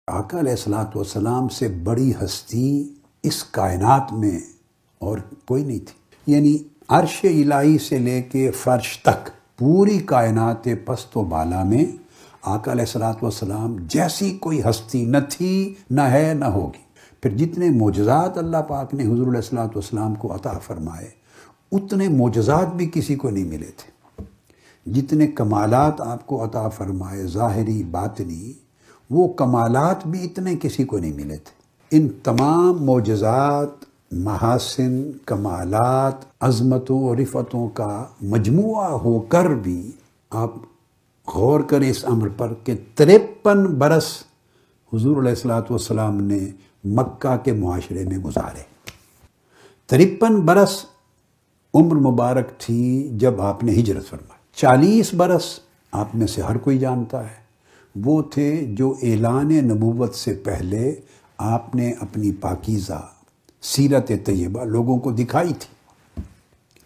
آقا علیہ الصلوۃ والسلام سے بڑی ہستی اس کائنات میں اور کوئی نہیں تھی. یعنی عرش الہی سے لے کے فرش تک پوری کائنات پست و بالا میں آقا علیہ الصلوۃ والسلام جیسی کوئی ہستی نہ تھی، نہ ہے، نہ ہوگی. پھر جتنے معجزات اللہ پاک نے حضور علیہ الصلوۃ والسلام کو عطا فرمائے اتنے معجزات بھی کسی کو نہیں ملے تھے. جتنے کمالات آپ کو عطا فرمائے ظاہری باطنی، وہ کمالات بھی اتنے کسی کو نہیں ملے تھے. ان تمام معجزات، محاسن، کمالات، عظمتوں اور رفتوں کا مجموعہ ہو کر بھی آپ غور کریں اس امر پر کہ 53 برس حضور علیہ الصلوۃ والسلام نے مکہ کے معاشرے میں گزارے. 53 برس عمر مبارک تھی جب آپ نے ہجرت فرمائی. 40 برس آپ میں سے ہر کوئی جانتا ہے وہ تھے جو اعلان نبوت سے پہلے آپ نے اپنی پاکیزہ سیرت طیبہ لوگوں کو دکھائی تھی،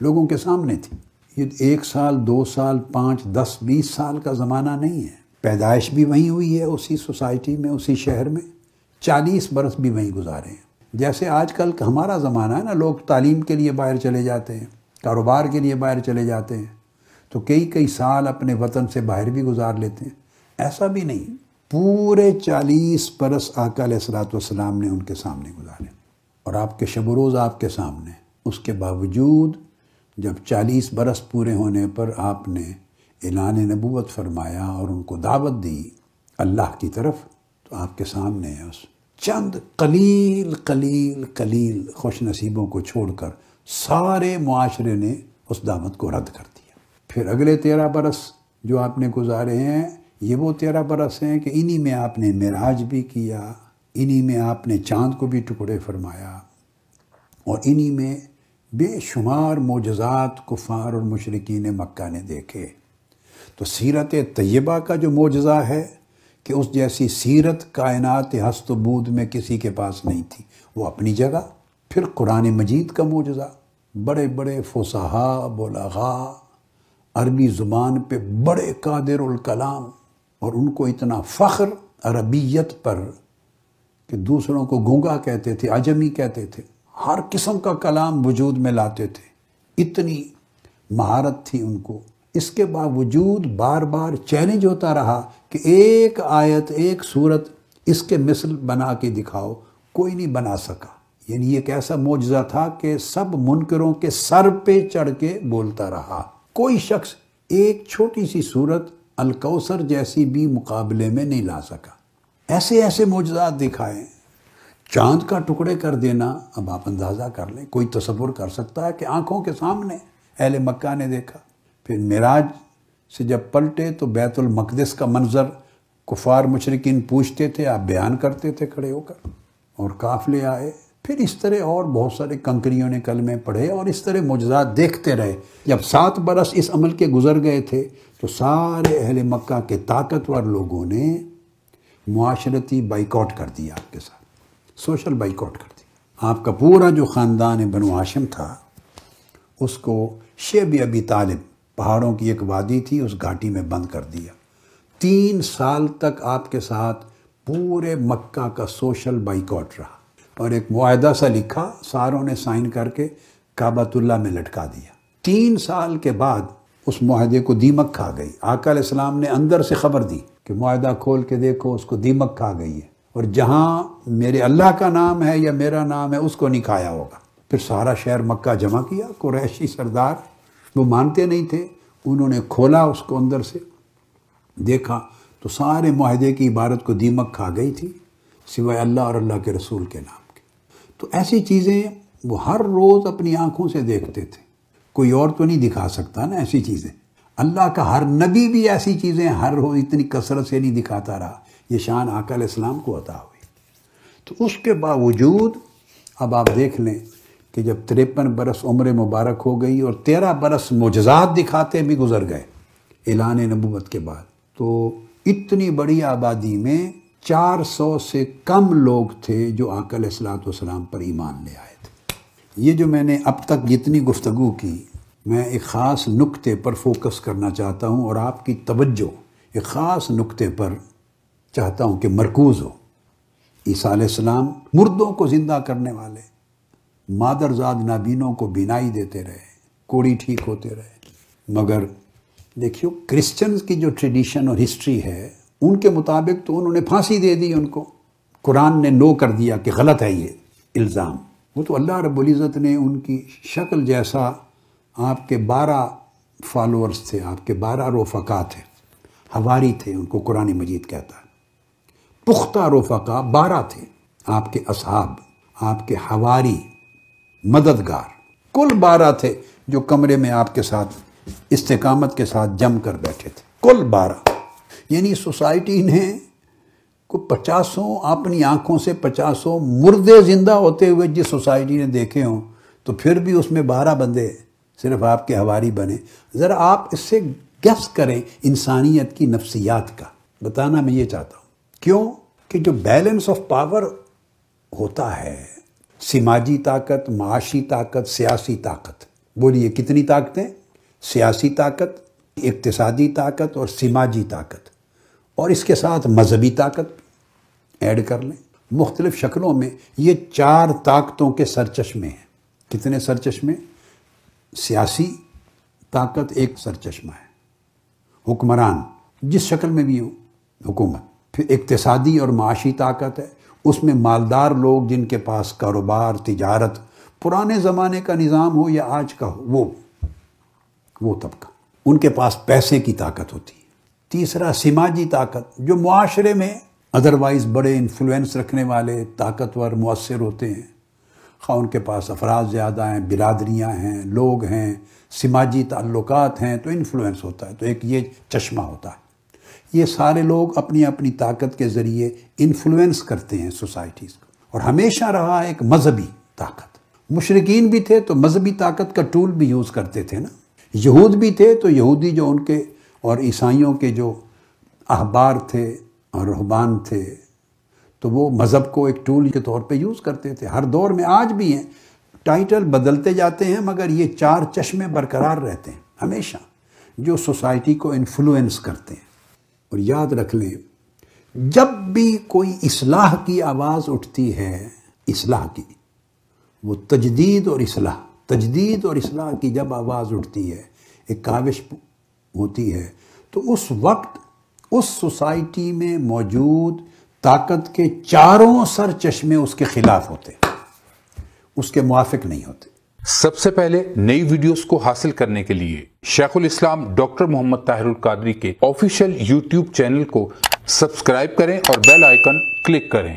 لوگوں کے سامنے تھی. یہ 1 سال، 2 سال، 5، 10، 20 سال کا زمانہ نہیں ہے. پیدائش بھی وہیں ہوئی ہے، اسی سوسائٹی میں، اسی شہر میں. 40 برس بھی وہیں گزارے ہیں. جیسے آج کل ہمارا زمانہ ہے نا، لوگ تعلیم کے لیے باہر چلے جاتے ہیں، کاروبار کے لیے باہر چلے جاتے ہیں، تو کئی سال اپنے وطن سے باہر بھی گزار لیتے ہیں. ایسا بھی نہیں، پورے 40 برس آقا علیہ الصلوۃ والسلام نے ان کے سامنے گزارے اور آپ کے شب و روز آپ کے سامنے. اس کے باوجود جب 40 برس پورے ہونے پر آپ نے اعلان نبوت فرمایا اور ان کو دعوت دی اللہ کی طرف، تو آپ کے سامنے ہے اس چند قلیل خوش نصیبوں کو چھوڑ کر سارے معاشرے نے اس دعوت کو رد کر دیا. پھر اگلے 13 برس جو آپ نے گزارے ہیں، یہ وہ 13 برس ہیں کہ انہی میں آپ نے معراج بھی کیا، انہی میں آپ نے چاند کو بھی ٹکڑے فرمایا، اور انہی میں بے شمار معجزات کفار اور مشرکین مکہ نے دیکھے. تو سیرت طیبہ کا جو معجزہ ہے کہ اس جیسی سیرت کائنات ہست و بود میں کسی کے پاس نہیں تھی، وہ اپنی جگہ. پھر قرآن مجید کا معجزہ، بڑے بڑے فصحاء، بلغاء، عربی زبان پہ بڑے قادر الکلام، اور ان کو اتنا فخر عربیت پر کہ دوسروں کو گونگا کہتے تھے، عجمی کہتے تھے، ہر قسم کا کلام وجود میں لاتے تھے. اتنی مہارت تھی ان کو. اس کے باوجود بار بار چیلنج ہوتا رہا کہ ایک آیت، ایک سورت اس کے مثل بنا کے دکھاؤ. کوئی نہیں بنا سکا. یعنی یہ ایک ایسا معجزہ تھا کہ سب منکروں کے سر پہ چڑھ کے بولتا رہا. کوئی شخص ایک چھوٹی سی سورت الکوثر جیسی بھی مقابلے میں نہیں لا سکا. ایسے معجزات دکھائے. چاند کا ٹکڑے کر دینا، اب آپ اندازہ کر لیں، کوئی تصور کر سکتا ہے کہ آنکھوں کے سامنے اہل مکہ نے دیکھا. پھر معراج سے جب پلٹے تو بیت المقدس کا منظر کفار مشرکین پوچھتے تھے، آپ بیان کرتے تھے کھڑے ہو کر، اور قافلے آئے. پھر اس طرح اور بہت سارے کنکریوں نے کلمے پڑھے اور اس طرح معجزات دیکھتے رہے. جب 7 برس اس عمل کے گزر گئے تھے تو سارے اہل مکہ کے طاقتور لوگوں نے معاشرتی بائیکاٹ کر دیا، آپ کے ساتھ سوشل بائیکاٹ کر دیا. آپ کا پورا جو خاندان بنو ہاشم تھا اس کو شیب ابی طالب، پہاڑوں کی ایک وادی تھی، اس گھاٹی میں بند کر دیا. 3 سال تک آپ کے ساتھ پورے مکہ کا سوشل بائیکاٹ رہا، اور ایک معاہدہ سا لکھا، ساروں نے سائن کر کے کعبۃ اللہ میں لٹکا دیا. 3 سال کے بعد اس معاہدے کو دیمک کھا گئی. آقا علیہ السلام نے اندر سے خبر دی کہ معاہدہ کھول کے دیکھو، اس کو دیمک کھا گئی ہے، اور جہاں میرے اللہ کا نام ہے یا میرا نام ہے اس کو نہیں کھایا ہوگا. پھر سارا شہر مکہ جمع کیا. قریشی سردار وہ مانتے نہیں تھے، انہوں نے کھولا اس کو، اندر سے دیکھا تو سارے معاہدے کی عبارت کو دیمک کھا گئی تھی سوائے اللہ اور اللہ کے رسول کے نام کے. تو ایسی چیزیں وہ ہر روز اپنی آنکھوں سے دیکھتے تھے. کوئی اور تو نہیں دکھا سکتا نا ایسی چیزیں. اللہ کا ہر نبی بھی ایسی چیزیں ہر روز اتنی کثرت سے نہیں دکھاتا رہا. یہ شان آقا علیہ السلام کو عطا ہوئی. تو اس کے باوجود اب آپ دیکھ لیں کہ جب 53 برس عمر مبارک ہو گئی اور 13 برس معجزات دکھاتے بھی گزر گئے اعلان نبوت کے بعد، تو اتنی بڑی آبادی میں 400 سے کم لوگ تھے جو آقا علیہ الصلوۃ والسلام پر ایمان لے آئے تھے. یہ جو میں نے اب تک جتنی گفتگو کی، میں ایک خاص نقطے پر فوکس کرنا چاہتا ہوں اور آپ کی توجہ ایک خاص نقطے پر چاہتا ہوں کہ مرکوز ہو. عیسیٰ علیہ السلام مردوں کو زندہ کرنے والے، مادرزاد نابینوں کو بینائی دیتے رہے، کوڑی ٹھیک ہوتے رہے۔ مگر دیکھیو کرسچنز کی جو ٹریڈیشن اور ہسٹری ہے ان کے مطابق تو انہوں نے پھانسی دے دی ان کو، قرآن نے نو کر دیا کہ غلط ہے یہ الزام۔ وہ تو اللہ رب العزت نے ان کی شکل جیسا، آپ کے 12 فالورز تھے، آپ کے 12 رفقا تھے، حواری تھے، ان کو قرآن مجید کہتا ہے، پختہ رفقا 12 تھے، آپ کے اصحاب، آپ کے حواری، مددگار، کل 12 تھے جو کمرے میں آپ کے ساتھ استقامت کے ساتھ جم کر بیٹھے تھے، کل 12۔ یعنی سوسائٹی نے کو 50 اپنی آنکھوں سے 50 مردے زندہ ہوتے ہوئے جس سوسائٹی نے دیکھے ہوں، تو پھر بھی اس میں 12 بندے صرف آپ کے حواری بنے۔ ذرا آپ اس سے گیس کریں انسانیت کی نفسیات کا، بتانا میں یہ چاہتا ہوں۔ کیوں کہ جو بیلنس آف پاور ہوتا ہے، سماجی طاقت، معاشی طاقت، سیاسی طاقت، بولیے کتنی طاقتیں؟ سیاسی طاقت، اقتصادی طاقت اور سماجی طاقت، اور اس کے ساتھ مذہبی طاقت ایڈ کر لیں مختلف شکلوں میں۔ یہ 4 طاقتوں کے سرچشمے ہیں۔ کتنے سرچشمے؟ سیاسی طاقت ایک سرچشمہ ہے، حکمران جس شکل میں بھی ہو حکومت۔ پھر اقتصادی اور معاشی طاقت ہے، اس میں مالدار لوگ جن کے پاس کاروبار، تجارت، پرانے زمانے کا نظام ہو یا آج کا ہو، وہ طبقہ، ان کے پاس پیسے کی طاقت ہوتی ہے۔ تیسرا سماجی طاقت، جو معاشرے میں ادروائز بڑے انفلوئنس رکھنے والے، طاقتور، مؤثر ہوتے ہیں، خواہ ان کے پاس افراد زیادہ ہیں، برادریاں ہیں، لوگ ہیں، سماجی تعلقات ہیں، تو انفلوئنس ہوتا ہے۔ تو ایک یہ چشمہ ہوتا ہے، یہ سارے لوگ اپنی اپنی طاقت کے ذریعے انفلوئنس کرتے ہیں سوسائٹیز کو۔ اور ہمیشہ رہا ایک مذہبی طاقت، مشرکین بھی تھے تو مذہبی طاقت کا ٹول بھی یوز کرتے تھے نا، یہود بھی تھے تو یہودی جو ان کے اور عیسائیوں کے جو احبار تھے اور رہبان تھے، تو وہ مذہب کو ایک ٹول کے طور پہ یوز کرتے تھے۔ ہر دور میں آج بھی ہیں، ٹائٹل بدلتے جاتے ہیں مگر یہ 4 چشمے برقرار رہتے ہیں ہمیشہ، جو سوسائٹی کو انفلوئنس کرتے ہیں۔ اور یاد رکھ لیں، جب بھی کوئی اصلاح کی آواز اٹھتی ہے، اصلاح کی، وہ تجدید اور اصلاح کی جب آواز اٹھتی ہے، ایک کاوش ہوتی ہے، تو اس وقت اس سوسائٹی میں موجود طاقت کے 4 سر چشمے اس کے خلاف ہوتے، اس کے موافق نہیں ہوتے۔ سب سے پہلے نئی ویڈیوز کو حاصل کرنے کے لیے شیخ الاسلام ڈاکٹر محمد طاہر القادری کے آفیشیل یوٹیوب چینل کو سبسکرائب کریں اور بیل آئیکن کلک کریں۔